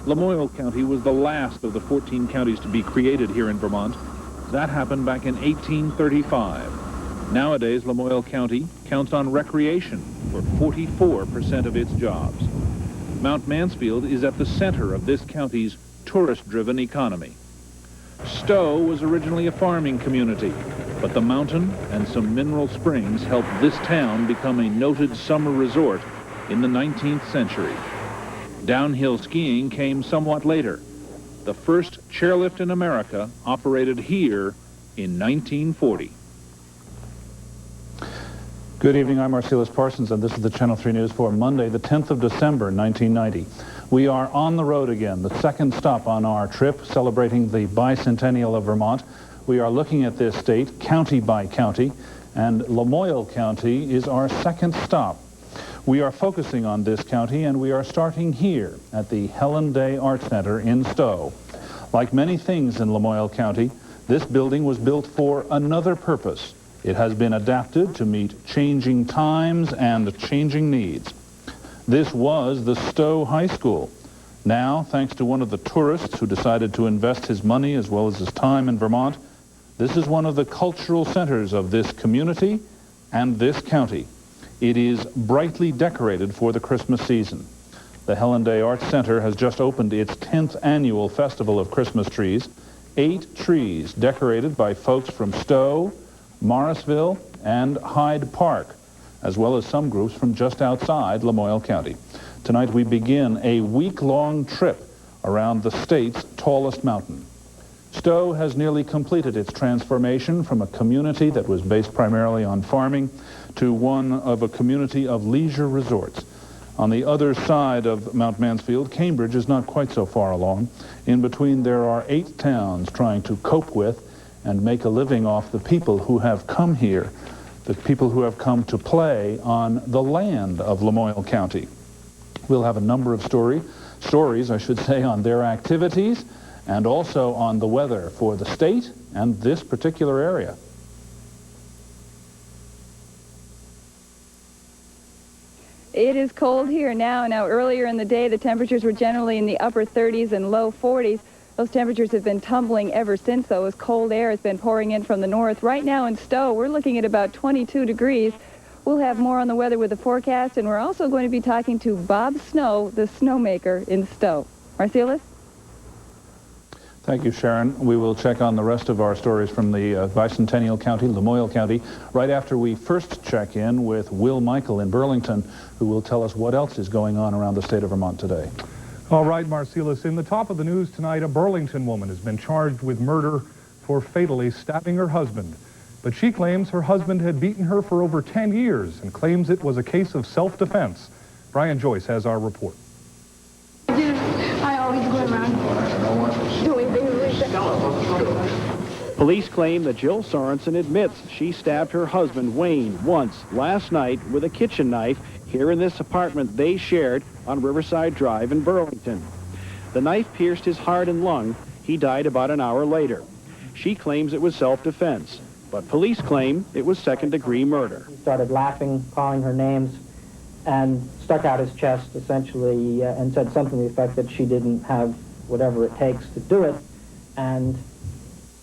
Lamoille County was the last of the 14 counties to be created here in Vermont. That happened back in 1835. Nowadays, Lamoille County counts on recreation for 44% of its jobs. Mount Mansfield is at the center of this county's tourist-driven economy. Stowe was originally a farming community, but the mountain and some mineral springs helped this town become a noted summer resort in the 19th century. Downhill skiing came somewhat later. The first chairlift in America operated here in 1940. Good evening, I'm Marcellus Parsons, and this is the Channel 3 News for Monday, the 10th of December, 1990. We are on the road again, the second stop on our trip, celebrating the bicentennial of Vermont. We are looking at this state, county by county, and Lamoille County is our second stop. We are focusing on this county, and we are starting here at the Helen Day Art Center in Stowe. Like many things in Lamoille County, this building was built for another purpose. It has been adapted to meet changing times and changing needs. This was the Stowe High School. Now, thanks to one of the tourists who decided to invest his money as well as his time in Vermont, this is one of the cultural centers of this community and this county. It is brightly decorated for the Christmas season. The Helen Day Arts Center has just opened its 10th annual Festival of Christmas Trees. 8 trees decorated by folks from Stowe, Morrisville, and Hyde Park, as well as some groups from just outside Lamoille County. Tonight we begin a week-long trip around the state's tallest mountain. Stowe has nearly completed its transformation from a community that was based primarily on farming to one of a community of leisure resorts. On the other side of Mount Mansfield, Cambridge is not quite so far along. In between, there are 8 towns trying to cope with and make a living off the people who have come here, the people who have come to play on the land of Lamoille County. We'll have a number of stories, I should say, on their activities and also on the weather for the state and this particular area. It is cold here now. Now, earlier in the day, the temperatures were generally in the upper 30s and low 40s. Those temperatures have been tumbling ever since, though, as cold air has been pouring in from the north. Right now in Stowe, we're looking at about 22 degrees. We'll have more on the weather with the forecast, and we're also going to be talking to Bob Snow, the snowmaker in Stowe. Marcellus? Thank you, Sharon. We will check on the rest of our stories from the bicentennial county, Lamoille County, right after we first check in with Will Michael in Burlington, who will tell us what else is going on around the state of Vermont today. All right, Marcellus. In the top of the news tonight, a Burlington woman has been charged with murder for fatally stabbing her husband. But she claims her husband had beaten her for over 10 years and claims it was a case of self-defense. Brian Joyce has our report. I always go around doing things like that. Police claim that Jill Sorensen admits she stabbed her husband, Wayne, once last night with a kitchen knife here in this apartment they shared on Riverside Drive in Burlington. The knife pierced his heart and lung. He died about an hour later. She claims it was self-defense, but police claim it was second-degree murder. He started laughing, calling her names, and stuck out his chest, essentially, and said something to the effect that she didn't have whatever it takes to do it, and...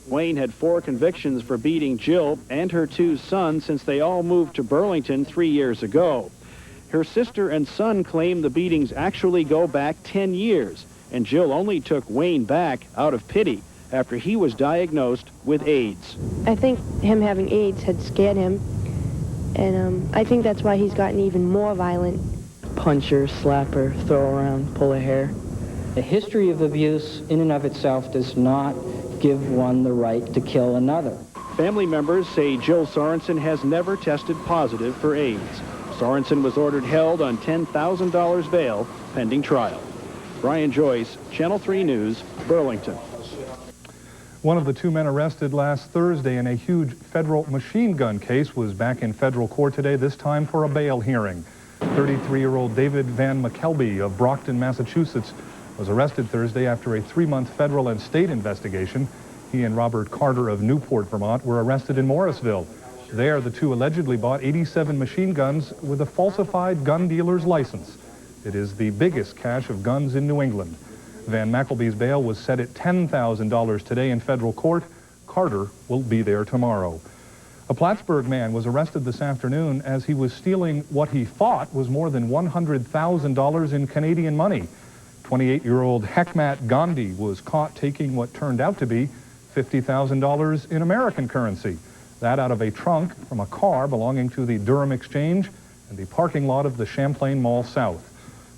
Wayne had 4 convictions for beating Jill and her 2 sons since they all moved to Burlington 3 years ago. Her sister and son claim the beatings actually go back 10 years, and Jill only took Wayne back out of pity after he was diagnosed with AIDS. I think him having AIDS had scared him, and I think that's why he's gotten even more violent. Punch her, slap her, throw around, pull her hair. A history of abuse in and of itself does not give one the right to kill another. Family members say Jill Sorensen has never tested positive for AIDS. Sorensen was ordered held on $10,000 bail pending trial. Brian Joyce, Channel 3 News, Burlington. One of the 2 men arrested last Thursday in a huge federal machine gun case was back in federal court today, this time for a bail hearing. 33-year-old David Van McKelby of Brockton, Massachusetts, was arrested Thursday after a 3-month federal and state investigation. He and Robert Carter of Newport, Vermont, were arrested in Morrisville. There, the 2 allegedly bought 87 machine guns with a falsified gun dealer's license. It is the biggest cache of guns in New England. Van McElbee's bail was set at $10,000 today in federal court. Carter will be there tomorrow. A Plattsburgh man was arrested this afternoon as he was stealing what he thought was more than $100,000 in Canadian money. 28-year-old Hekmat Gandhi was caught taking what turned out to be $50,000 in American currency. That out of a trunk from a car belonging to the Durham Exchange and the parking lot of the Champlain Mall South.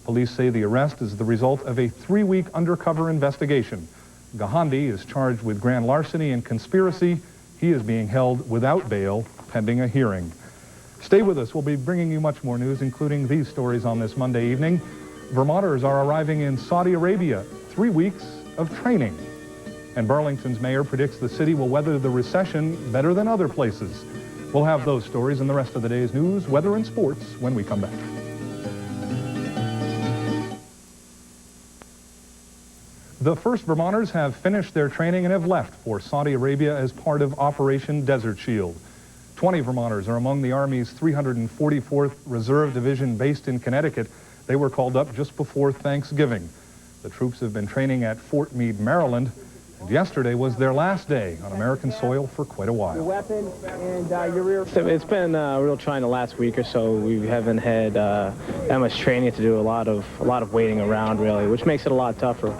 Police say the arrest is the result of a 3-week undercover investigation. Gandhi is charged with grand larceny and conspiracy. He is being held without bail pending a hearing. Stay with us. We'll be bringing you much more news, including these stories on this Monday evening. Vermonters are arriving in Saudi Arabia, 3 weeks of training. And Burlington's mayor predicts the city will weather the recession better than other places. We'll have those stories and the rest of the day's news, weather, and sports when we come back. The first Vermonters have finished their training and have left for Saudi Arabia as part of Operation Desert Shield. 20 Vermonters are among the Army's 344th Reserve Division based in Connecticut. They were called up just before Thanksgiving. The troops have been training at Fort Meade, Maryland, and yesterday was their last day on American soil for quite a while. Your weapon and your rear. It's been real trying the last week or so. We haven't had that much training to do a lot of waiting around, really, which makes it a lot tougher.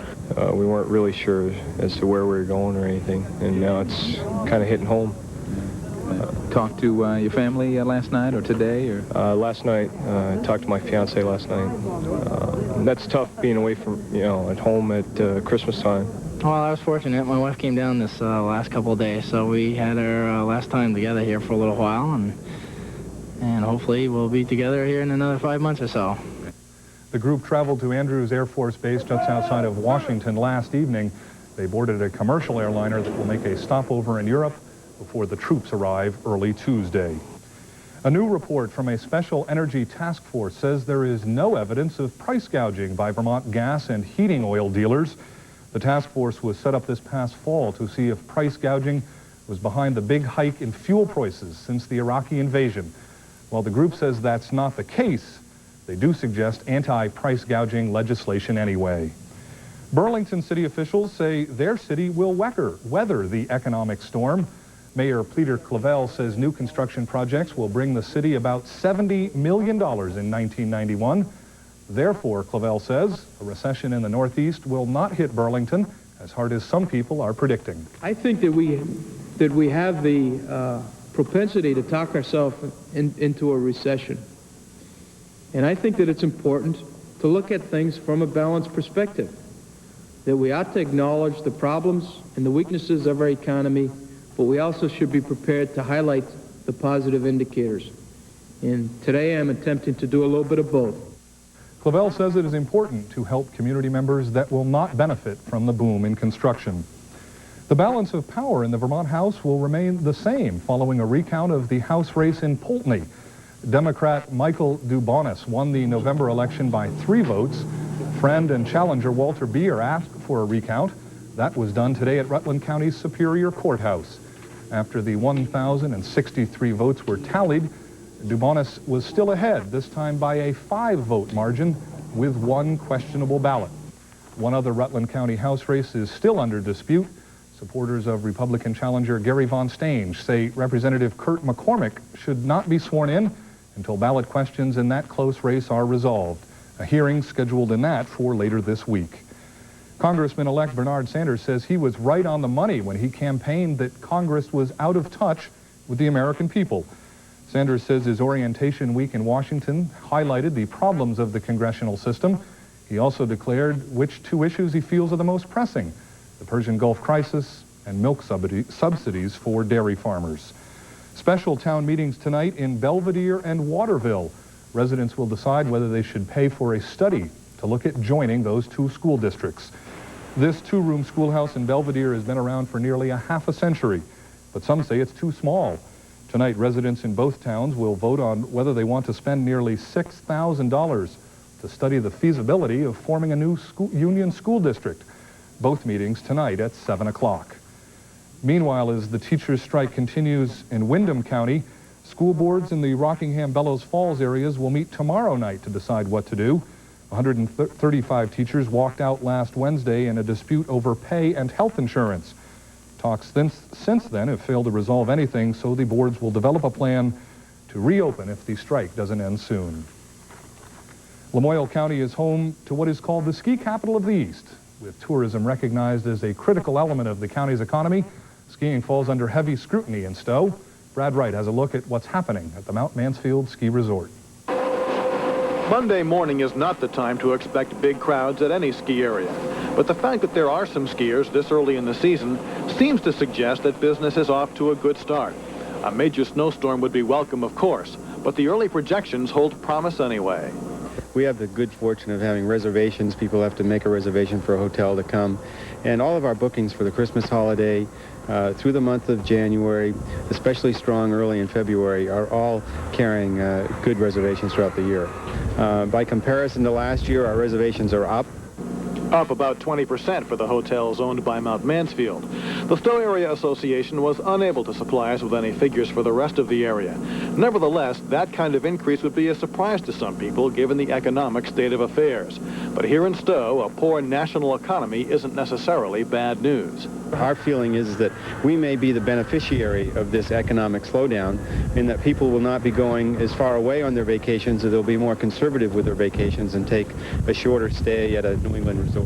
We weren't really sure as to where we were going or anything, and now it's kind of hitting home. Talked to your family last night or today? Or last night, I talked to my fiance last night. That's tough being away from, at home at Christmas time. Well, I was fortunate. My wife came down this last couple of days, so we had our last time together here for a little while, and hopefully we'll be together here in another 5 months or so. The group traveled to Andrews Air Force Base just outside of Washington last evening. They boarded a commercial airliner that will make a stopover in Europe before the troops arrive early Tuesday. A new report from a special energy task force says there is no evidence of price gouging by Vermont gas and heating oil dealers. The task force was set up this past fall to see if price gouging was behind the big hike in fuel prices since the Iraqi invasion. While the group says that's not the case, they do suggest anti-price gouging legislation anyway. Burlington city officials say their city will weather the economic storm. Mayor Peter Clavel says new construction projects will bring the city about $70 million in 1991. Therefore, Clavel says, a recession in the Northeast will not hit Burlington as hard as some people are predicting. I think that we have the propensity to talk ourselves into a recession. And I think that it's important to look at things from a balanced perspective, that we ought to acknowledge the problems and the weaknesses of our economy, but we also should be prepared to highlight the positive indicators. And today I'm attempting to do a little bit of both. Clavel says it is important to help community members that will not benefit from the boom in construction. The balance of power in the Vermont House will remain the same following a recount of the House race in Poultney. Democrat Michael Dubonis won the November election by 3 votes. Friend and challenger Walter Beer asked for a recount. That was done today at Rutland County's Superior Courthouse. After the 1,063 votes were tallied, Dubonis was still ahead, this time by a 5-vote margin with 1 questionable ballot. One other Rutland County House race is still under dispute. Supporters of Republican challenger Gary Von Stange say Representative Kurt McCormick should not be sworn in until ballot questions in that close race are resolved. A hearing scheduled in that for later this week. Congressman-elect Bernard Sanders says he was right on the money when he campaigned that Congress was out of touch with the American people. Sanders says his orientation week in Washington highlighted the problems of the congressional system. He also declared which 2 issues he feels are the most pressing: the Persian Gulf crisis and milk subsidies for dairy farmers. Special town meetings tonight in Belvedere and Waterville. Residents will decide whether they should pay for a study to look at joining those 2 school districts. This 2-room schoolhouse in Belvedere has been around for nearly a half a century, but some say it's too small. Tonight, residents in both towns will vote on whether they want to spend nearly $6,000 to study the feasibility of forming a new union school district. Both meetings tonight at 7 o'clock. Meanwhile, as the teachers' strike continues in Windham County, school boards in the Rockingham-Bellows Falls areas will meet tomorrow night to decide what to do. 135 teachers walked out last Wednesday in a dispute over pay and health insurance. Talks since then have failed to resolve anything, so the boards will develop a plan to reopen if the strike doesn't end soon. Lamoille County is home to what is called the ski capital of the East. With tourism recognized as a critical element of the county's economy, skiing falls under heavy scrutiny in Stowe. Brad Wright has a look at what's happening at the Mount Mansfield Ski Resort. Monday morning is not the time to expect big crowds at any ski area. But the fact that there are some skiers this early in the season seems to suggest that business is off to a good start. A major snowstorm would be welcome, of course, but the early projections hold promise anyway. We have the good fortune of having reservations. People have to make a reservation for a hotel to come. And all of our bookings for the Christmas holiday through the month of January, especially strong early in February, are all carrying good reservations throughout the year. By comparison to last year, our reservations are up about 20% for the hotels owned by Mount Mansfield. The Stowe Area Association was unable to supply us with any figures for the rest of the area. Nevertheless, that kind of increase would be a surprise to some people given the economic state of affairs. But here in Stowe, a poor national economy isn't necessarily bad news. Our feeling is that we may be the beneficiary of this economic slowdown in that people will not be going as far away on their vacations, or they'll be more conservative with their vacations and take a shorter stay at a New England resort.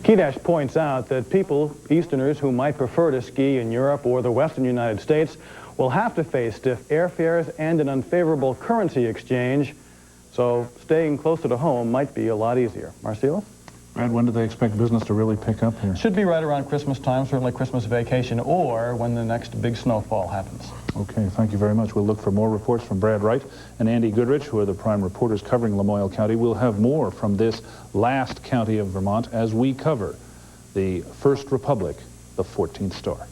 Kedash points out that people, Easterners, who might prefer to ski in Europe or the Western United States will have to face stiff airfares and an unfavorable currency exchange, so staying closer to home might be a lot easier. Marcelo? Brad, when do they expect business to really pick up here? Should be right around Christmas time, certainly Christmas vacation, or when the next big snowfall happens. Okay, thank you very much. We'll look for more reports from Brad Wright and Andy Goodrich, who are the prime reporters covering Lamoille County. We'll have more from this last county of Vermont as we cover the First Republic, the 14th Star.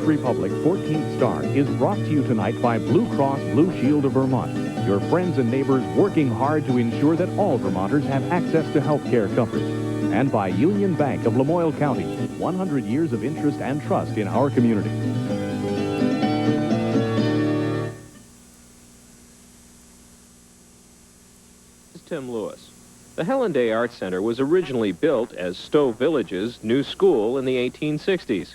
Republic 14th Star is brought to you tonight by Blue Cross Blue Shield of Vermont, your friends and neighbors working hard to ensure that all Vermonters have access to health care coverage. And by Union Bank of Lamoille County, 100 years of interest and trust in our community. This is Tim Lewis. The Helen Day Art Center was originally built as Stowe Village's new school in the 1860s.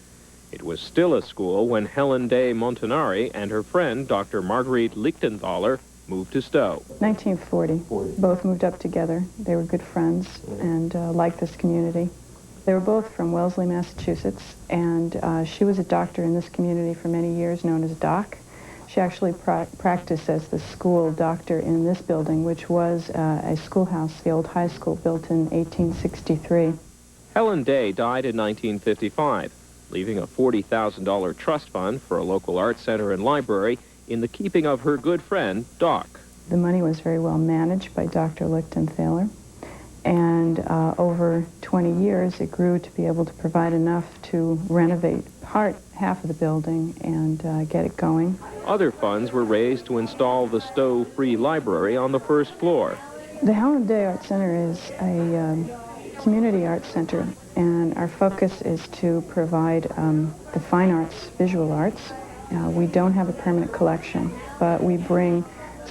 It was still a school when Helen Day Montanari and her friend, Dr. Marguerite Lichtenthaler, moved to Stowe. 1940. Both moved up together. They were good friends and liked this community. They were both from Wellesley, Massachusetts, and she was a doctor in this community for many years, known as Doc. She actually practiced as the school doctor in this building, which was a schoolhouse, the old high school, built in 1863. Helen Day died in 1955. Leaving a $40,000 trust fund for a local art center and library in the keeping of her good friend, Doc. The money was very well managed by Dr. Lichtenthaler, and over 20 years it grew to be able to provide enough to renovate half of the building and get it going. Other funds were raised to install the Stowe Free Library on the first floor. The Helen Day Art Center is a community art center, and our focus is to provide the fine arts, visual arts. We don't have a permanent collection, but we bring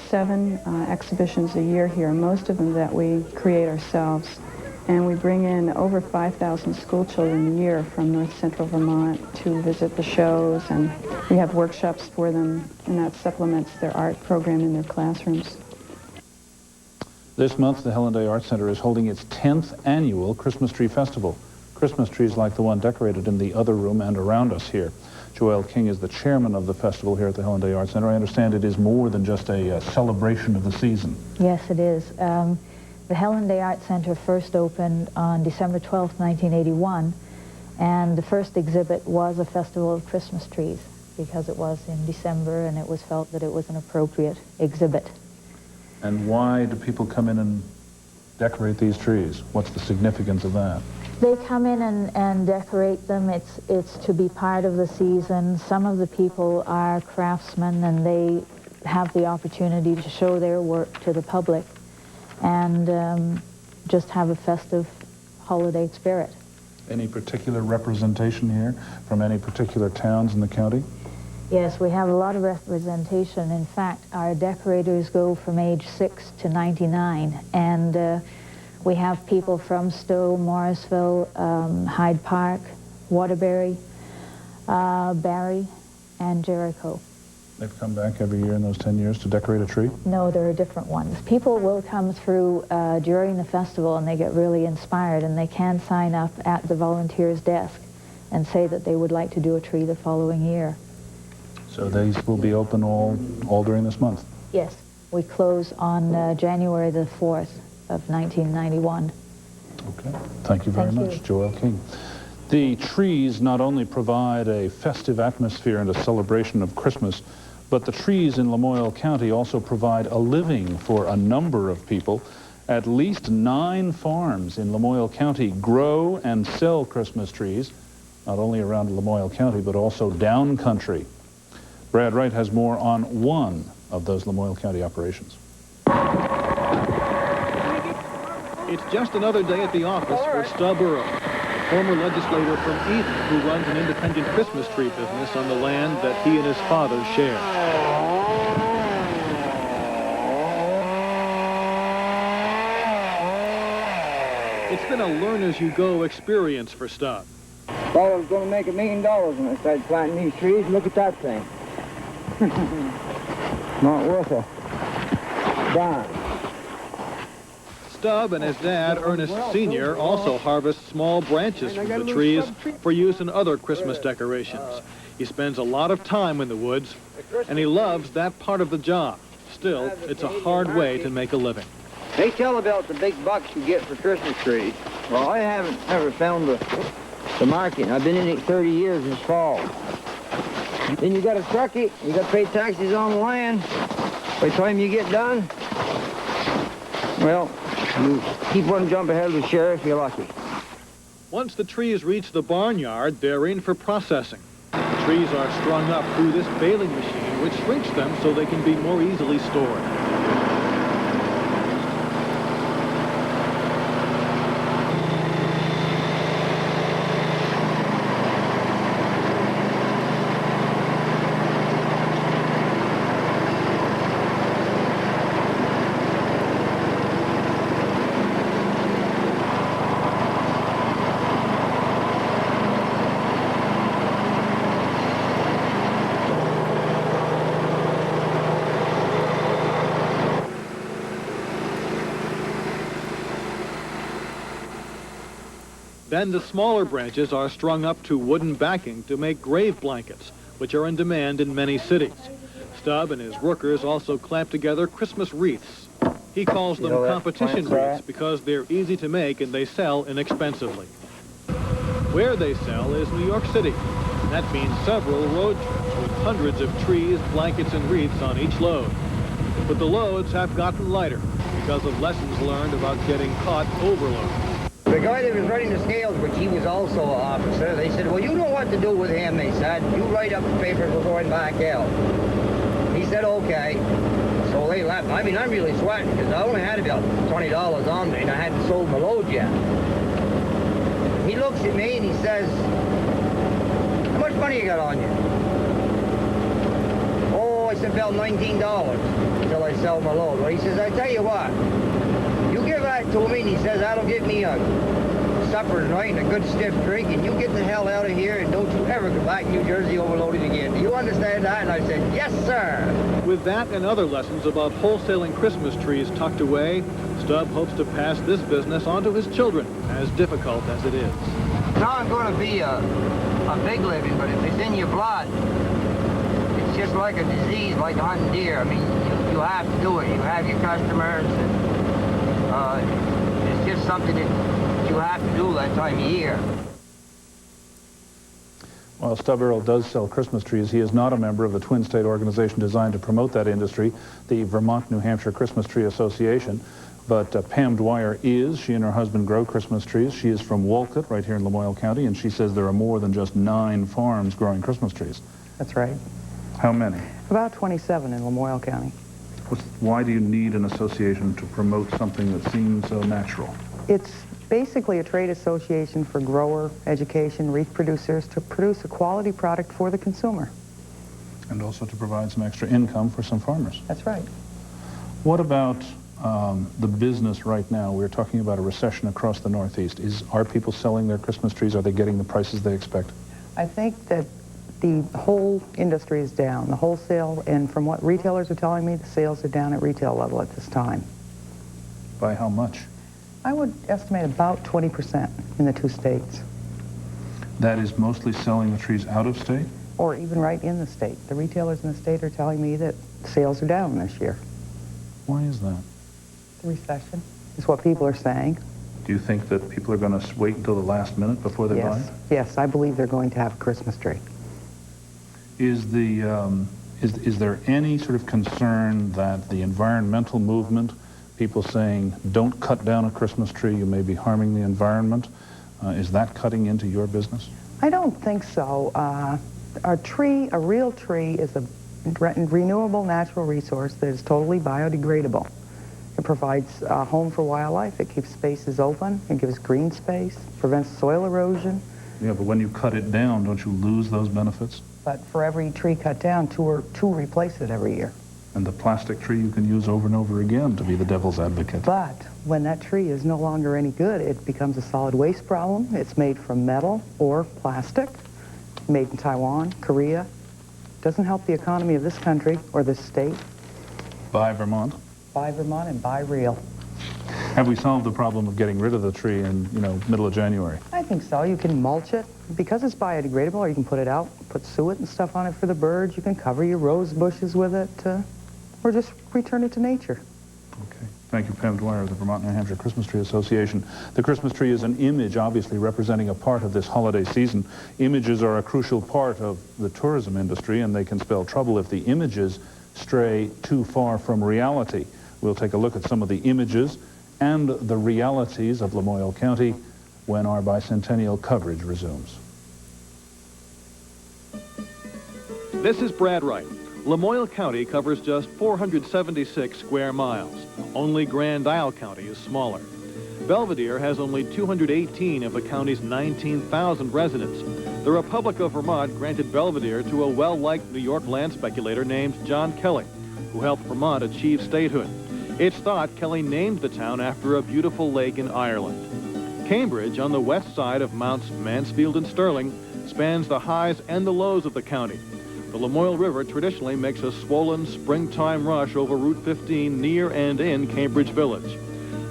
7 exhibitions a year here, most of them that we create ourselves. And we bring in over 5,000 school children a year from North Central Vermont to visit the shows, and we have workshops for them, and that supplements their art program in their classrooms. This month, the Helen Day Art Center is holding its 10th annual Christmas Tree Festival. Christmas trees like the one decorated in the other room and around us here. Joelle King is the chairman of the festival here at the Helen Day Art Center. I understand it is more than just a celebration of the season. Yes, it is. The Helen Day Art Center first opened on December 12th, 1981, and the first exhibit was a festival of Christmas trees because it was in December and it was felt that it was an appropriate exhibit. And why do people come in and decorate these trees? What's the significance of that? They come in and decorate them. It's to be part of the season. Some of the people are craftsmen, and they have the opportunity to show their work to the public. And just have a festive holiday spirit. Any particular representation here from any particular towns in the county? Yes, we have a lot of representation. In fact, our decorators go from age 6 to 99, and we have people from Stowe, Morrisville, Hyde Park, Waterbury, Barry, and Jericho. They've come back every year in those 10 years to decorate a tree? No, there are different ones. People will come through during the festival, and they get really inspired, and they can sign up at the volunteers' desk and say that they would like to do a tree the following year. So these will be open all during this month? Yes. We close on January the 4th of 1991. Okay. Thank you very much, Joelle King. The trees not only provide a festive atmosphere and a celebration of Christmas, but the trees in Lamoille County also provide a living for a number of people. At least 9 farms in Lamoille County grow and sell Christmas trees, not only around Lamoille County, but also down country. Brad Wright has more on one of those Lamoille County operations. It's just another day at the office for Stub Earle, former legislator from Eden who runs an independent Christmas tree business on the land that he and his father share. It's been a learn-as-you-go experience for Stub. Thought I was going to make $1 million when I started planting these trees. Look at that thing. Not worth a dime. Stub and his dad, Ernest Sr., also harvest small branches from the trees for use in other Christmas decorations. He spends a lot of time in the woods, and he loves that part of the job. Still, it's a hard way to make a living. They tell about the big bucks you get for Christmas trees. Well, I haven't ever found the market. I've been in it 30 years this fall. Then you got to truck it, you got to pay taxes on the land. By the time you get done, well, you keep one jump ahead of the sheriff, you're lucky. Once the trees reach the barnyard, they're in for processing. The trees are strung up through this baling machine, which shrinks them so they can be more easily stored. Then the smaller branches are strung up to wooden backing to make grave blankets, which are in demand in many cities. Stub and his workers also clamp together Christmas wreaths. He calls them competition wreaths because they're easy to make and they sell inexpensively. Where they sell is New York City. That means several road trips with hundreds of trees, blankets, and wreaths on each load. But the loads have gotten lighter because of lessons learned about getting caught overloaded. The guy that was running the scales, which he was also an officer, they said, well, you know what to do with him, they said. You write up the papers, we're going back out. He said, okay. So they left. I mean, I'm really sweating because I only had about $20 on me and I hadn't sold my load yet. He looks at me and he says, how much money you got on you? Oh, I said, about $19 until I sell my load. Well, he says, I tell you what. You give that to me, and he says, that'll get me a supper tonight and a good stiff drink, and you get the hell out of here, and don't you ever come back to New Jersey overloaded again. Do you understand that? And I said, yes, sir. With that and other lessons about wholesaling Christmas trees tucked away, Stub hopes to pass this business on to his children, as difficult as it is. Now I'm going to be a big living, but if it's in your blood, it's just like a disease, like hunting deer. I mean, you have to do it. You have your customers, and it's just something that you have to do that time of year. While Stub Earle does sell Christmas trees, he is not a member of the Twin State organization designed to promote that industry, the Vermont-New Hampshire Christmas Tree Association. But Pam Dwyer is. She and her husband grow Christmas trees. She is from Wolcott, right here in Lamoille County, and she says there are more than just 9 farms growing Christmas trees. That's right. How many? About 27 in Lamoille County. Why do you need an association to promote something that seems so natural? It's basically a trade association for grower education, wreath producers to produce a quality product for the consumer. And also to provide some extra income for some farmers. That's right. What about the business right now? We're talking about a recession across the Northeast. Are people selling their Christmas trees? Are they getting the prices they expect? I think that the whole industry is down, the wholesale, and from what retailers are telling me, the sales are down at retail level at this time. By how much? I would estimate about 20% in the two states. That is mostly selling the trees out of state? Or even right in the state. The retailers in the state are telling me that sales are down this year. Why is that? The recession is what people are saying. Do you think that people are going to wait until the last minute before they buy? Yes, I believe they're going to have a Christmas tree. Is there any sort of concern that the environmental movement, people saying, don't cut down a Christmas tree, you may be harming the environment, is that cutting into your business? I don't think so. A real tree, is a renewable natural resource that is totally biodegradable. It provides a home for wildlife. It keeps spaces open. It gives green space, prevents soil erosion. Yeah, but when you cut it down, don't you lose those benefits? But for every tree cut down, two replace it every year. And the plastic tree you can use over and over again, to be the devil's advocate. But when that tree is no longer any good, it becomes a solid waste problem. It's made from metal or plastic, made in Taiwan, Korea. Doesn't help the economy of this country or this state. Buy Vermont. Buy Vermont and buy real. Have we solved the problem of getting rid of the tree in, middle of January? I think so. You can mulch it. Because it's biodegradable, or you can put it out, put suet and stuff on it for the birds. You can cover your rose bushes with it, or just return it to nature. Okay. Thank you, Pam Dwyer of the Vermont New Hampshire Christmas Tree Association. The Christmas tree is an image, obviously, representing a part of this holiday season. Images are a crucial part of the tourism industry, and they can spell trouble if the images stray too far from reality. We'll take a look at some of the images and the realities of Lamoille County when our bicentennial coverage resumes. This is Brad Wright. Lamoille County covers just 476 square miles. Only Grand Isle County is smaller. Belvedere has only 218 of the county's 19,000 residents. The Republic of Vermont granted Belvedere to a well-liked New York land speculator named John Kelly, who helped Vermont achieve statehood. It's thought Kelly named the town after a beautiful lake in Ireland. Cambridge, on the west side of Mounts Mansfield and Sterling, spans the highs and the lows of the county. The Lamoille River traditionally makes a swollen springtime rush over Route 15 near and in Cambridge Village.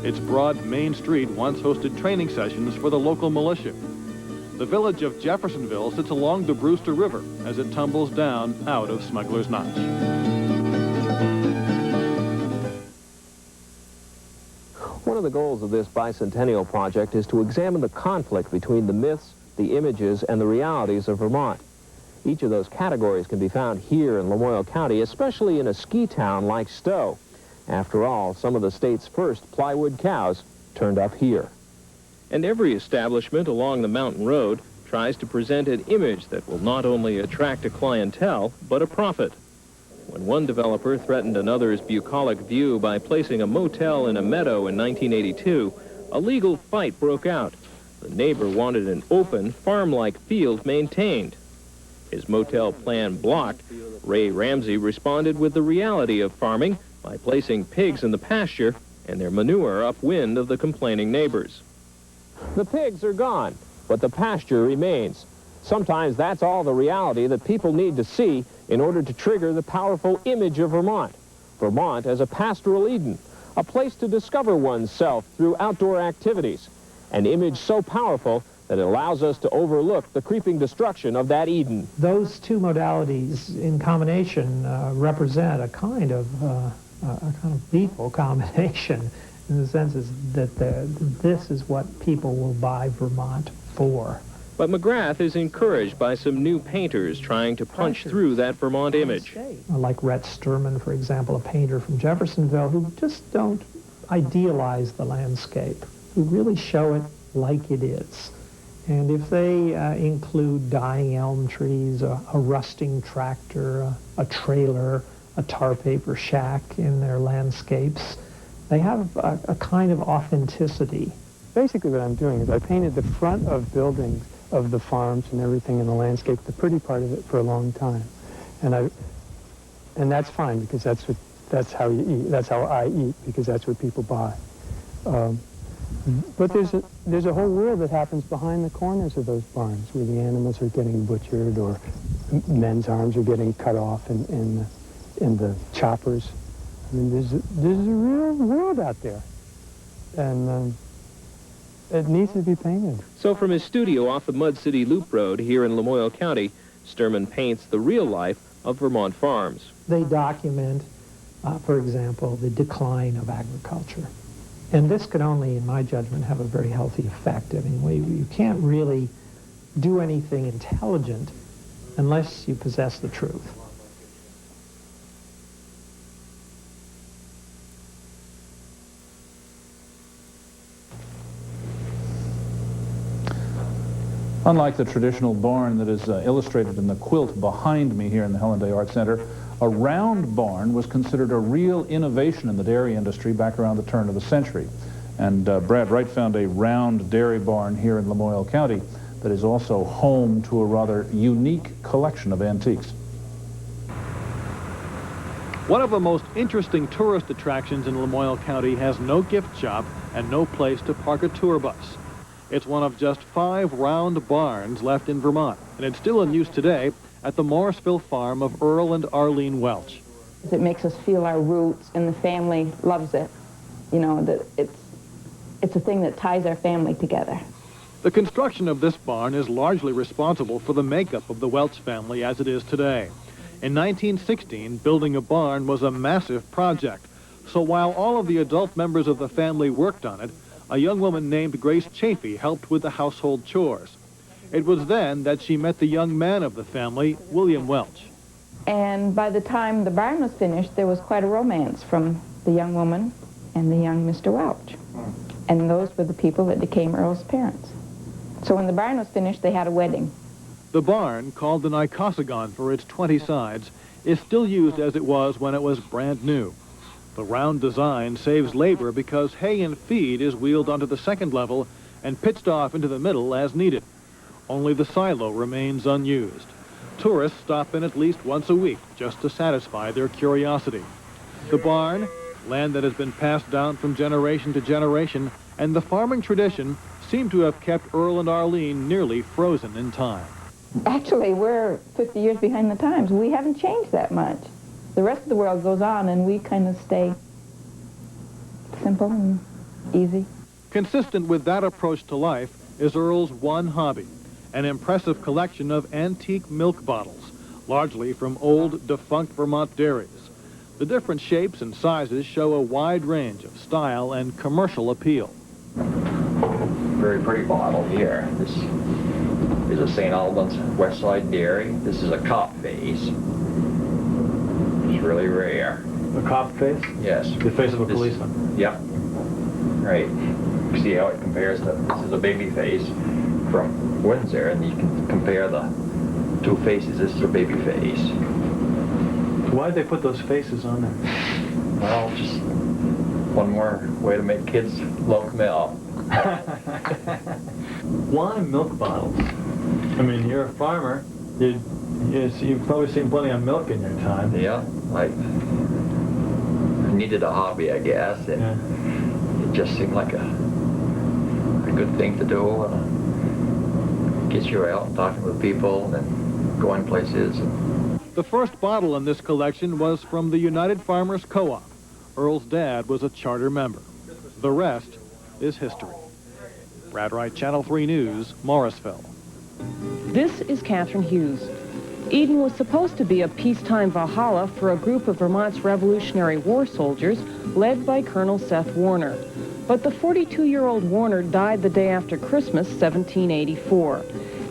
Its broad main street once hosted training sessions for the local militia. The village of Jeffersonville sits along the Brewster River as it tumbles down out of Smuggler's Notch. One of the goals of this bicentennial project is to examine the conflict between the myths, the images, and the realities of Vermont. Each of those categories can be found here in Lamoille County, especially in a ski town like Stowe. After all, some of the state's first plywood cows turned up here. And every establishment along the mountain road tries to present an image that will not only attract a clientele, but a profit. When one developer threatened another's bucolic view by placing a motel in a meadow in 1982, a legal fight broke out. The neighbor wanted an open, farm-like field maintained. His motel plan blocked, Ray Ramsey responded with the reality of farming by placing pigs in the pasture and their manure upwind of the complaining neighbors. The pigs are gone, but the pasture remains. Sometimes that's all the reality that people need to see in order to trigger the powerful image of Vermont. Vermont as a pastoral Eden, a place to discover oneself through outdoor activities. An image so powerful that it allows us to overlook the creeping destruction of that Eden. Those two modalities in combination represent a kind of lethal combination in the sense that this is what people will buy Vermont for. But McGrath is encouraged by some new painters trying to punch through that Vermont image. Like Rhett Sturman, for example, a painter from Jeffersonville, who just don't idealize the landscape, who really show it like it is. And if they include dying elm trees, a rusting tractor, a trailer, a tar paper shack in their landscapes, they have a kind of authenticity basically what I'm doing is I painted the front of buildings of the farms and everything in the landscape, the pretty part of it, for a long time. And that's fine, because that's how you eat. That's how I eat, because that's what people buy. But there's a whole world that happens behind the corners of those barns, where the animals are getting butchered, or men's arms are getting cut off in the choppers. I mean, there's a real world out there, and it needs to be painted. So from his studio off the Mud City Loop Road here in Lamoille County, Sturman paints the real life of Vermont farms. They document, for example, the decline of agriculture. And this could only, in my judgment, have a very healthy effect. I mean, you can't really do anything intelligent unless you possess the truth. Unlike the traditional barn that is illustrated in the quilt behind me here in the Helen Day Art Center, a round barn was considered a real innovation in the dairy industry back around the turn of the century. And Brad Wright found a round dairy barn here in Lamoille County that is also home to a rather unique collection of antiques. One of the most interesting tourist attractions in Lamoille County has no gift shop and no place to park a tour bus. It's one of just 5 round barns left in Vermont, and it's still in use today at the Morrisville farm of Earl and Arlene Welch. It makes us feel our roots, and the family loves it. You know, that it's a thing that ties our family together. The construction of this barn is largely responsible for the makeup of the Welch family as it is today. In 1916, building a barn was a massive project. So while all of the adult members of the family worked on it, a young woman named Grace Chafee helped with the household chores. It was then that she met the young man of the family, William Welch. And by the time the barn was finished, there was quite a romance from the young woman and the young Mr. Welch. And those were the people that became Earl's parents. So when the barn was finished, they had a wedding. The barn, called the Nicosagon for its 20 sides, is still used as it was when it was brand new. The round design saves labor because hay and feed is wheeled onto the second level and pitched off into the middle as needed. Only the silo remains unused. Tourists stop in at least once a week just to satisfy their curiosity. The barn, land that has been passed down from generation to generation, and the farming tradition seem to have kept Earl and Arlene nearly frozen in time. Actually, we're 50 years behind the times. We haven't changed that much. The rest of the world goes on, and we kind of stay simple and easy. Consistent with that approach to life is Earl's one hobby, an impressive collection of antique milk bottles, largely from old, defunct Vermont dairies. The different shapes and sizes show a wide range of style and commercial appeal. Very pretty bottle here. This is a St. Albans West Side Dairy. This is a cop face. It's really rare. A cop face? Yes. The face of a policeman? Yep. Right. See how it compares to, this is a baby face from Windsor, and you can compare the 2 faces. This is a baby face. Why did they put those faces on there? Well, just one more way to make kids love milk. Why milk bottles? I mean, you're a farmer. You've probably seen plenty of milk in your time. Yeah, I needed a hobby, I guess, and it just seemed like a good thing to do. Get you out talking with people and going places. The first bottle in this collection was from the United Farmers Co-op. Earl's dad was a charter member. The rest is history. Brad Wright, Channel 3 News, Morrisville. This is Catherine Hughes. Eden was supposed to be a peacetime Valhalla for a group of Vermont's Revolutionary War soldiers led by Colonel Seth Warner. But the 42-year-old Warner died the day after Christmas, 1784.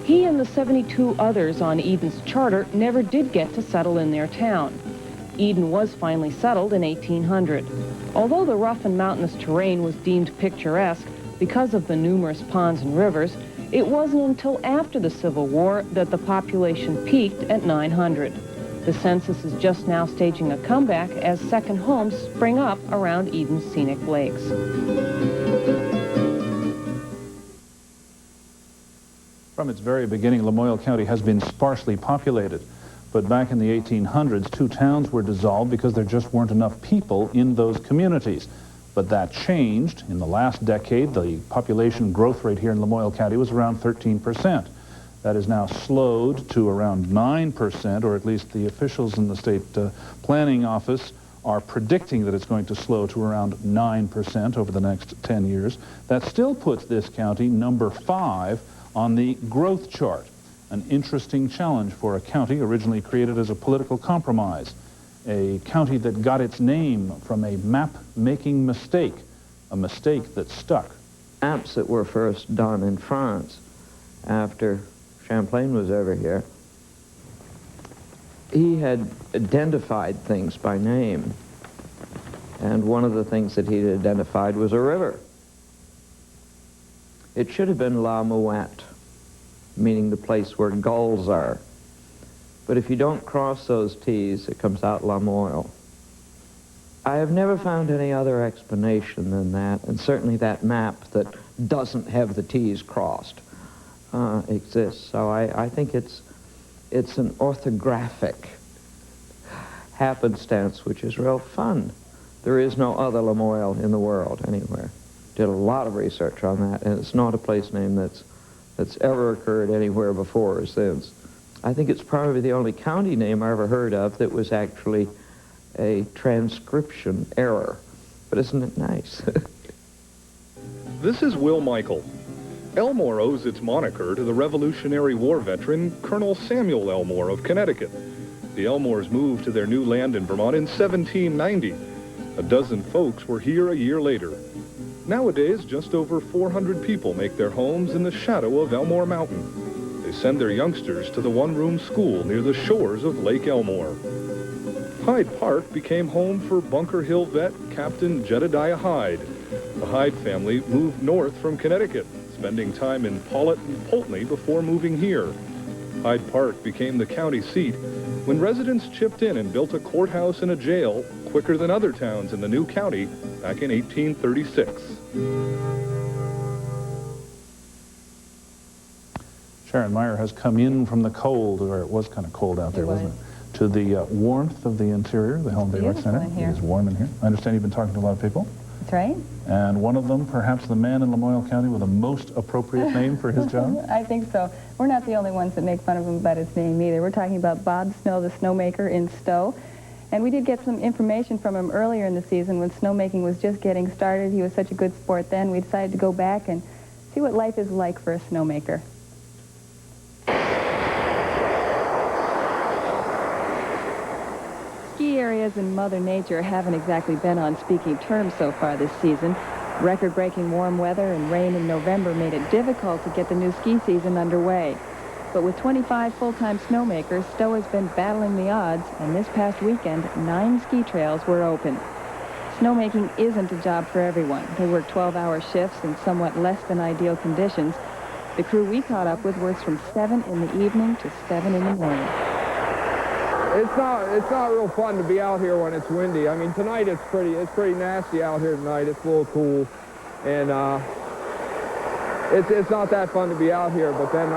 He and the 72 others on Eden's charter never did get to settle in their town. Eden was finally settled in 1800. Although the rough and mountainous terrain was deemed picturesque because of the numerous ponds and rivers, it wasn't until after the Civil War that the population peaked at 900. The census is just now staging a comeback as second homes spring up around Eden's scenic lakes. From its very beginning, Lamoille County has been sparsely populated. But back in the 1800s, 2 towns were dissolved because there just weren't enough people in those communities. But that changed. In the last decade, the population growth rate here in Lamoille County was around 13%. That is now slowed to around 9%, or at least the officials in the state planning office are predicting that it's going to slow to around 9% over the next 10 years. That still puts this county number 5 on the growth chart. An interesting challenge for a county originally created as a political compromise. A county that got its name from a map-making mistake, a mistake that stuck. Maps that were first done in France after Champlain was over here, he had identified things by name. And one of the things that he'd identified was a river. It should have been Lamoille, meaning the place where gulls are. But if you don't cross those T's, it comes out Lamoille. I have never found any other explanation than that, and certainly that map that doesn't have the T's crossed exists. So I think it's an orthographic happenstance, which is real fun. There is no other Lamoille in the world anywhere. Did a lot of research on that, and it's not a place name that's ever occurred anywhere before or since. I think it's probably the only county name I ever heard of that was actually a transcription error. But isn't it nice? This is Will Michael. Elmore owes its moniker to the Revolutionary War veteran Colonel Samuel Elmore of Connecticut. The Elmores moved to their new land in Vermont in 1790. A dozen folks were here a year later. Nowadays, just over 400 people make their homes in the shadow of Elmore Mountain. They send their youngsters to the one-room school near the shores of Lake Elmore. Hyde Park became home for Bunker Hill vet Captain Jedediah Hyde. The Hyde family moved north from Connecticut, spending time in Paulet and Pulteney before moving here. Hyde Park became the county seat when residents chipped in and built a courthouse and a jail quicker than other towns in the new county back in 1836. Sharon Meyer has come in from the cold, or it was kind of cold out there, wasn't it? To the warmth of the interior, the Helen Day Arts Center. It is warm in here. I understand you've been talking to a lot of people. That's right. And one of them, perhaps the man in Lamoille County with the most appropriate name for his job? I think so. We're not the only ones that make fun of him about his name either. We're talking about Bob Snow, the snowmaker in Stowe. And we did get some information from him earlier in the season when snowmaking was just getting started. He was such a good sport then. We decided to go back and see what life is like for a snowmaker. Ski areas and Mother Nature haven't exactly been on speaking terms so far this season. Record-breaking warm weather and rain in November made it difficult to get the new ski season underway. But with 25 full-time snowmakers, Stowe has been battling the odds, and this past weekend, 9 ski trails were open. Snowmaking isn't a job for everyone. They work 12-hour shifts in somewhat less than ideal conditions. The crew we caught up with works from 7 in the evening to 7 in the morning. It's not real fun to be out here when it's windy. I mean, tonight it's pretty nasty out here tonight. It's a little cool, and it's not that fun to be out here. But then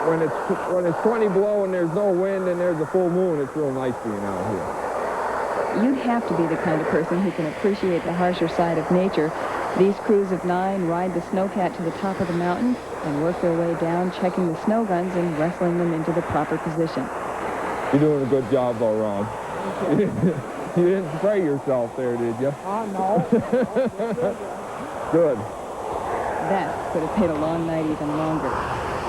when it's 20 below and there's no wind and there's a full moon, it's real nice being out here. You'd have to be the kind of person who can appreciate the harsher side of nature. These crews of 9 ride the snowcat to the top of the mountain and work their way down, checking the snow guns and wrestling them into the proper position. You're doing a good job, though, Ron. You didn't spray yourself there, did you? No. Good. That could have made a long night even longer.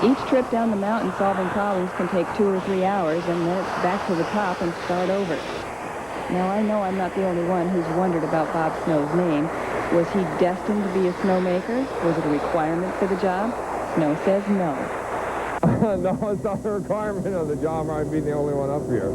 Each trip down the mountain solving problems can take 2 or 3 hours, and then it's back to the top and start over. Now, I know I'm not the only one who's wondered about Bob Snow's name. Was he destined to be a snowmaker? Was it a requirement for the job? Snow says no. No, it's not a requirement of the job, or I'd be the only one up here.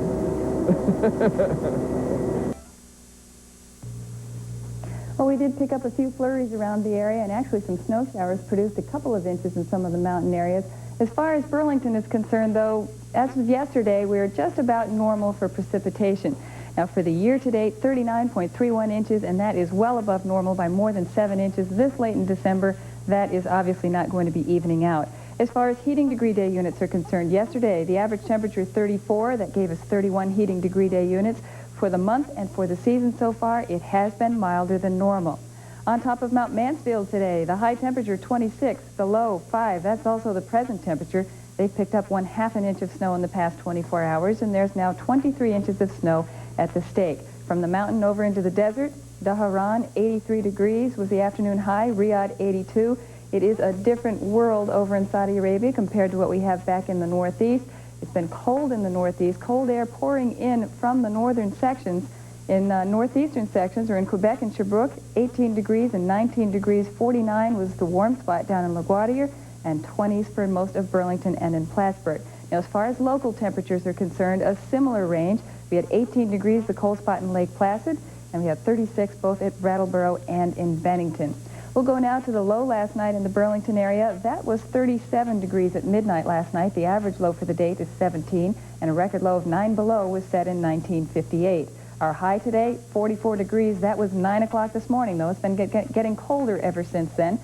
Well, we did pick up a few flurries around the area, and actually some snow showers produced a couple of inches in some of the mountain areas. As far as Burlington is concerned, though, as of yesterday, we were just about normal for precipitation. Now, for the year-to-date, 39.31 inches, and that is well above normal by more than 7 inches. This late in December, that is obviously not going to be evening out. As far as heating degree day units are concerned, yesterday the average temperature 34, that gave us 31 heating degree day units. For the month and for the season so far, it has been milder than normal. On top of Mount Mansfield today, the high temperature 26, the low 5. That's also the present temperature. They've picked up 1/2 inch of snow in the past 24 hours, and there's now 23 inches of snow at the stake. From the mountain over into the desert, Dhahran, 83 degrees was the afternoon high, Riyadh, 82. It is a different world over in Saudi Arabia compared to what we have back in the northeast. It's been cold in the northeast, cold air pouring in from the northern sections. In northeastern sections, or in Quebec and Sherbrooke, 18 degrees and 19 degrees. 49 was the warm spot down in LaGuardia, and 20s for most of Burlington and in Plattsburgh. Now, as far as local temperatures are concerned, a similar range. We had 18 degrees, the cold spot in Lake Placid, and we had 36 both at Brattleboro and in Bennington. We'll go now to the low last night in the Burlington area. That was 37 degrees at midnight last night. The average low for the date is 17, and a record low of 9 below was set in 1958. Our high today, 44 degrees. That was 9 o'clock this morning, though. It's been getting colder ever since then.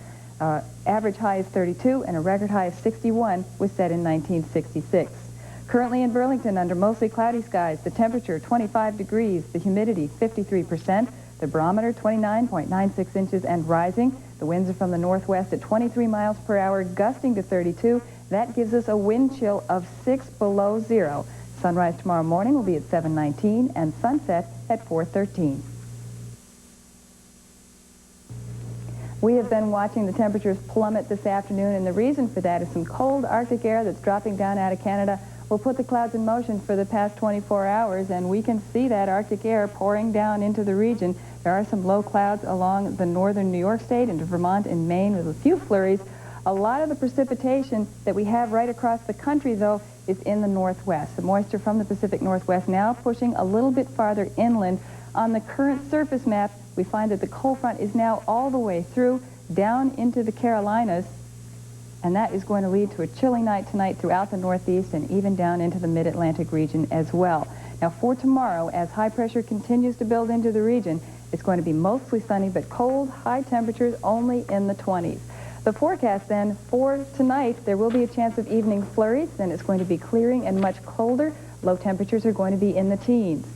Average high is 32, and a record high of 61 was set in 1966. Currently in Burlington, under mostly cloudy skies, the temperature 25 degrees, the humidity 53%, the barometer 29.96 inches and rising. The winds are from the northwest at 23 miles per hour, gusting to 32. That gives us a wind chill of 6 below zero. Sunrise tomorrow morning will be at 7:19 and sunset at 4:13. We have been watching the temperatures plummet this afternoon, and the reason for that is some cold Arctic air that's dropping down out of Canada will put the clouds in motion for the past 24 hours, and we can see that Arctic air pouring down into the region. There are some low clouds along the northern New York state into Vermont and Maine with a few flurries. A lot of the precipitation that we have right across the country, though, is in the northwest. The moisture from the Pacific Northwest now pushing a little bit farther inland. On the current surface map, we find that the cold front is now all the way through down into the Carolinas, and that is going to lead to a chilly night tonight throughout the northeast and even down into the mid-Atlantic region as well. Now for tomorrow, as high pressure continues to build into the region, it's going to be mostly sunny but cold, high temperatures only in the 20s. The forecast then for tonight, there will be a chance of evening flurries, and it's going to be clearing and much colder. Low temperatures are going to be in the teens.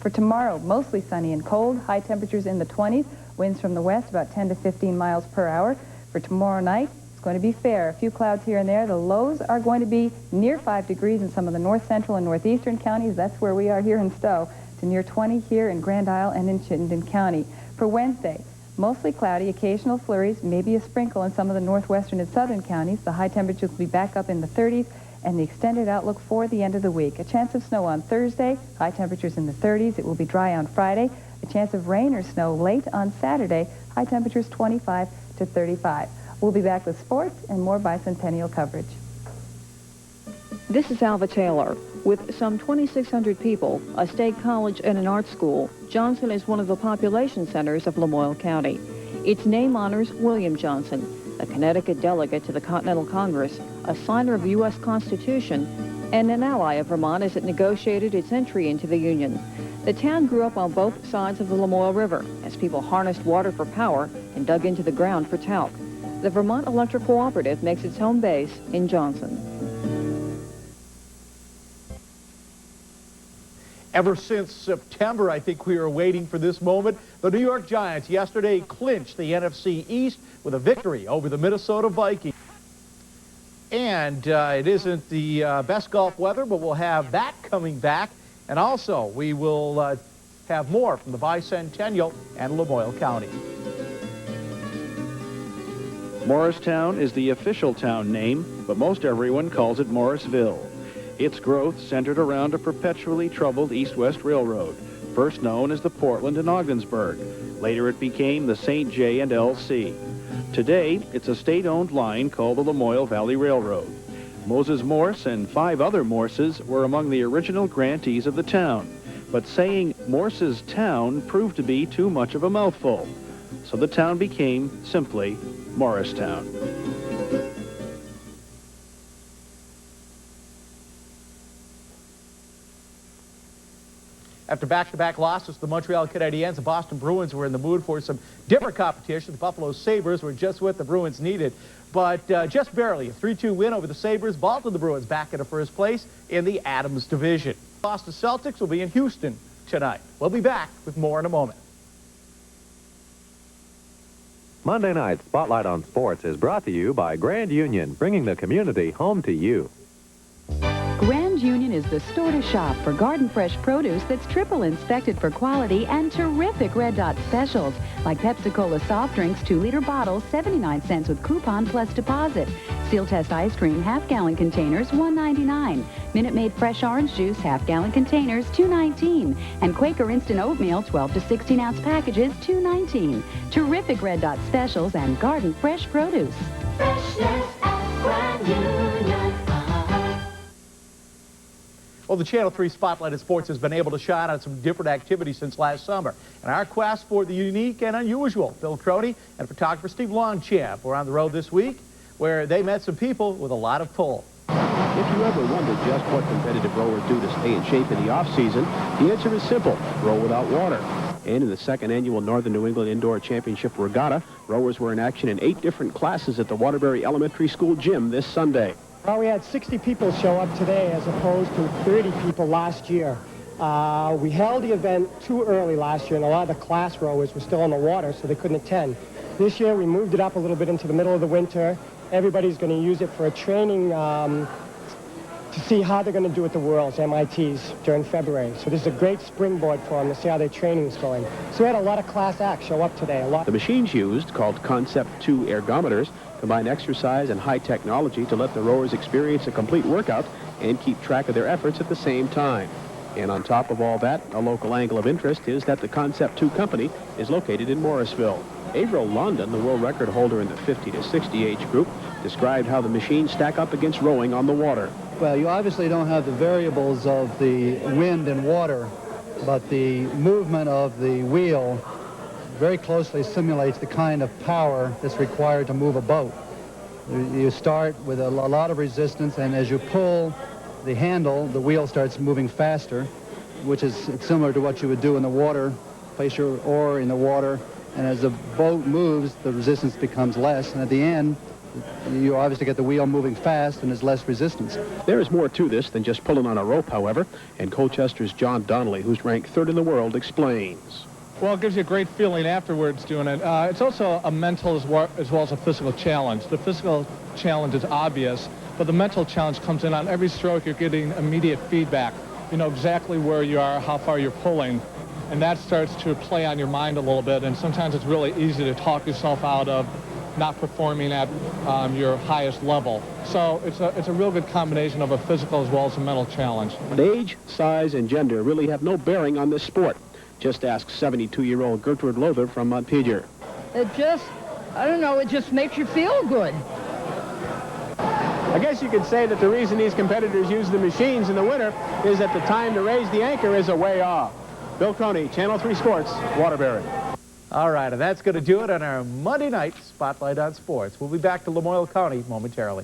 For tomorrow, mostly sunny and cold, high temperatures in the 20s, winds from the west about 10 to 15 miles per hour. For tomorrow night, it's going to be fair. A few clouds here and there. The lows are going to be near 5 degrees in some of the north central and northeastern counties. That's where we are here in Stowe, to near 20 here in Grand Isle and in Chittenden County. For Wednesday, mostly cloudy, occasional flurries, maybe a sprinkle in some of the northwestern and southern counties. The high temperatures will be back up in the 30s, and the extended outlook for the end of the week. A chance of snow on Thursday, high temperatures in the 30s. It will be dry on Friday. A chance of rain or snow late on Saturday, high temperatures 25 to 35. We'll be back with sports and more bicentennial coverage. This is Alva Taylor. With some 2,600 people, a state college, and an art school, Johnson is one of the population centers of Lamoille County. Its name honors William Johnson, a Connecticut delegate to the Continental Congress, a signer of the U.S. Constitution, and an ally of Vermont as it negotiated its entry into the Union. The town grew up on both sides of the Lamoille River as people harnessed water for power and dug into the ground for talc. The Vermont Electric Cooperative makes its home base in Johnson. Ever since September, I think we were waiting for this moment. The New York Giants yesterday clinched the NFC East with a victory over the Minnesota Vikings. And it isn't the best golf weather, but we'll have that coming back. And also, we will have more from the Bicentennial and Lamoille County. Morristown is the official town name, but most everyone calls it Morrisville. Its growth centered around a perpetually troubled east-west railroad, first known as the Portland and Ogdensburg. Later it became the St. J and L.C. Today, it's a state-owned line called the Lamoille Valley Railroad. Moses Morse and 5 other Morses were among the original grantees of the town, but saying Morse's town proved to be too much of a mouthful. So the town became simply Morristown. After back-to-back losses to the Montreal Canadiens, the Boston Bruins were in the mood for some different competition. The Buffalo Sabres were just what the Bruins needed. But just barely, a 3-2 win over the Sabres vaulted the Bruins back into first place in the Adams division. Boston Celtics will be in Houston tonight. We'll be back with more in a moment. Monday Night Spotlight on Sports is brought to you by Grand Union, bringing the community home to you. Grand Union is the store to shop for garden fresh produce that's triple inspected for quality and terrific Red Dot specials, like Pepsi-Cola soft drinks 2-liter bottles, 79 cents with coupon plus deposit. Seal Test ice cream, half-gallon containers, $1.99. Minute Maid fresh orange juice, half-gallon containers, $2.19. And Quaker instant oatmeal, 12 to 16-ounce packages, $2.19. Terrific Red Dot specials and garden fresh produce. Freshness at Grand Union. Well, the Channel 3 Spotlight of Sports has been able to shine on some different activities since last summer. And our quest for the unique and unusual, Bill Crony and photographer Steve Longchamp were on the road this week, where they met some people with a lot of pull. If you ever wondered just what competitive rowers do to stay in shape in the off-season, the answer is simple: row without water. And in the second annual Northern New England Indoor Championship Regatta, rowers were in action in 8 different classes at the Waterbury Elementary School gym this Sunday. Well, we had 60 people show up today as opposed to 30 people last year. We held the event too early last year, and a lot of the class rowers were still on the water, so they couldn't attend. This year, we moved it up a little bit into the middle of the winter. Everybody's going to use it for a training to see how they're going to do at the Worlds, MITs, during February. So this is a great springboard for them to see how their training's going. So we had a lot of class acts show up today. The machines used, called Concept 2 ergometers, combine exercise and high technology to let the rowers experience a complete workout and keep track of their efforts at the same time. And on top of all that, a local angle of interest is that the Concept 2 company is located in Morrisville. Avril London, the world record holder in the 50 to 60 age group, described how the machines stack up against rowing on the water. Well, you obviously don't have the variables of the wind and water, but the movement of the wheel very closely simulates the kind of power that's required to move a boat. You start with a lot of resistance, and as you pull the handle, the wheel starts moving faster, which is similar to what you would do in the water. Place your oar in the water, and as the boat moves, the resistance becomes less, and at the end, you obviously get the wheel moving fast and there's less resistance. There is more to this than just pulling on a rope, however, and Colchester's John Donnelly, who's ranked 3rd in the world, explains. Well, it gives you a great feeling afterwards doing it. It's also a mental as well as a physical challenge. The physical challenge is obvious, but the mental challenge comes in on every stroke. You're getting immediate feedback. You know exactly where you are, how far you're pulling, and that starts to play on your mind a little bit, and sometimes it's really easy to talk yourself out of not performing at your highest level. So it's a real good combination of a physical as well as a mental challenge. But age, size, and gender really have no bearing on this sport. Just ask 72-year-old Gertrude Lothar from Montpelier. It just, I don't know, it just makes you feel good. I guess you could say that the reason these competitors use the machines in the winter is that the time to raise the anchor is a way off. Bill Crony, Channel 3 Sports, Waterbury. All right, and that's going to do it on our Monday night Spotlight on Sports. We'll be back to Lamoille County momentarily.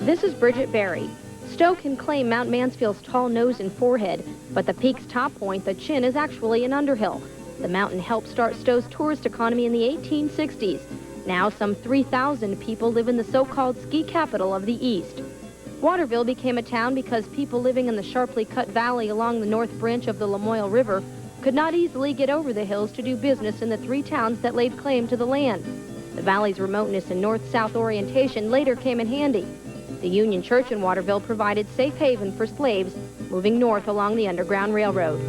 This is Bridget Berry. Stowe can claim Mount Mansfield's tall nose and forehead, but the peak's top point, the chin, is actually an underhill. The mountain helped start Stowe's tourist economy in the 1860s. Now some 3,000 people live in the so-called ski capital of the East. Waterville became a town because people living in the sharply cut valley along the north branch of the Lamoille River could not easily get over the hills to do business in the 3 towns that laid claim to the land. The valley's remoteness and north-south orientation later came in handy. The Union Church in Waterville provided safe haven for slaves moving north along the Underground Railroad.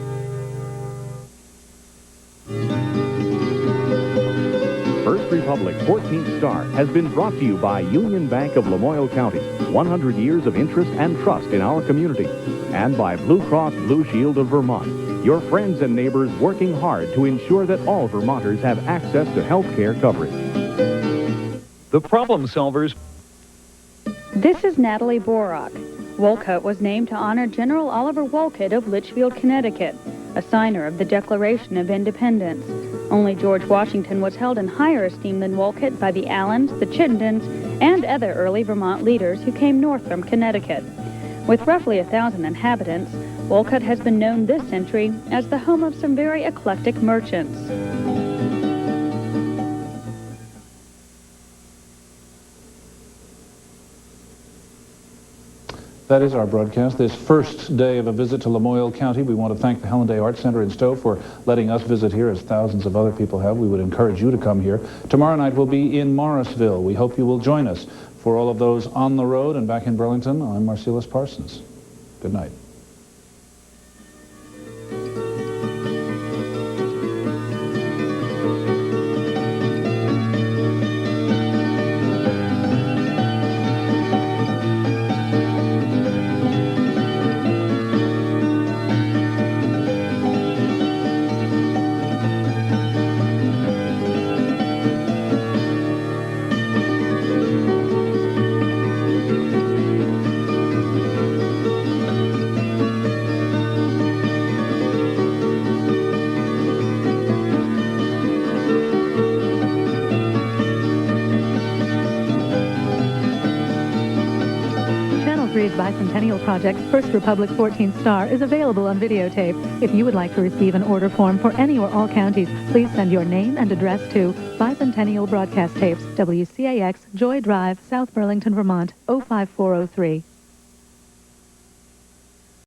First Republic 14th Star has been brought to you by Union Bank of Lamoille County, 100 years of interest and trust in our community, and by Blue Cross Blue Shield of Vermont, your friends and neighbors working hard to ensure that all Vermonters have access to health care coverage. The Problem Solvers. This is Natalie Borok. Wolcott was named to honor General Oliver Wolcott of Litchfield, Connecticut, a signer of the Declaration of Independence. Only George Washington was held in higher esteem than Wolcott by the Allens, the Chittendens, and other early Vermont leaders who came north from Connecticut. With roughly 1,000 inhabitants, Wolcott has been known this century as the home of some very eclectic merchants. That is our broadcast. This first day of a visit to Lamoille County, we want to thank the Helen Day Art Center in Stowe for letting us visit here, as thousands of other people have. We would encourage you to come here. Tomorrow night we'll be in Morrisville. We hope you will join us. For all of those on the road and back in Burlington, I'm Marcellus Parsons. Good night. Bicentennial Project's First Republic 14th Star is available on videotape. If you would like to receive an order form for any or all counties, please send your name and address to Bicentennial Broadcast Tapes, WCAX, Joy Drive, South Burlington, Vermont, 05403.